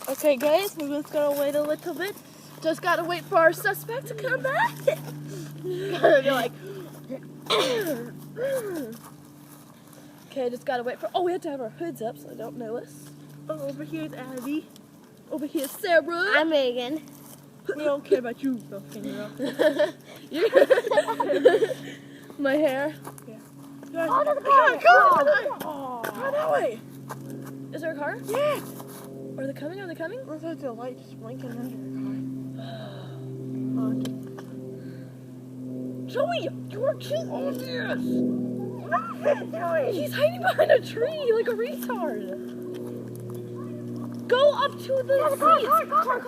Okay, guys, we're just gonna wait a little bit. Just gotta wait for our suspect to come back. Gotta be like, okay, just gotta wait for. Oh, we have to have our hoods up so they don't know us. Oh, over here's Abby. Over here's Sarah. I'm Megan. We don't care about you, little girl. My hair. Yeah. Oh, there's a car! car! Run that way! Is there a car? Yeah. Are they coming? Are they coming? Looks like the light just blinking under Joey, you are too obvious! the He's hiding behind a tree like a retard. Go up to the seats. Car.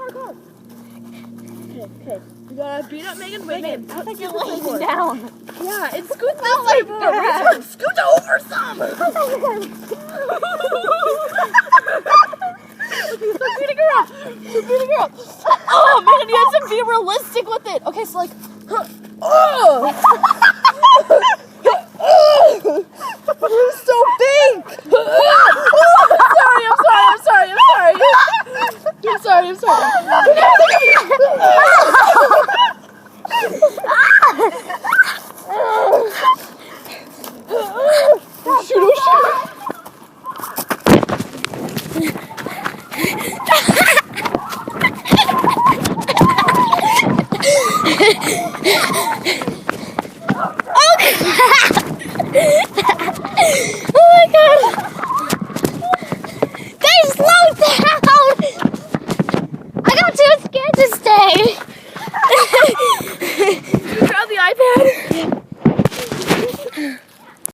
Okay. You gotta beat up Megan. Wait, Megan. I think you're laying down. Yeah, and scoot this way more. Retard, scoot over some. Stop beating her up. Oh, Megan, you have to be realistic with it. Okay, so like, oh. You're so big! I'm sorry.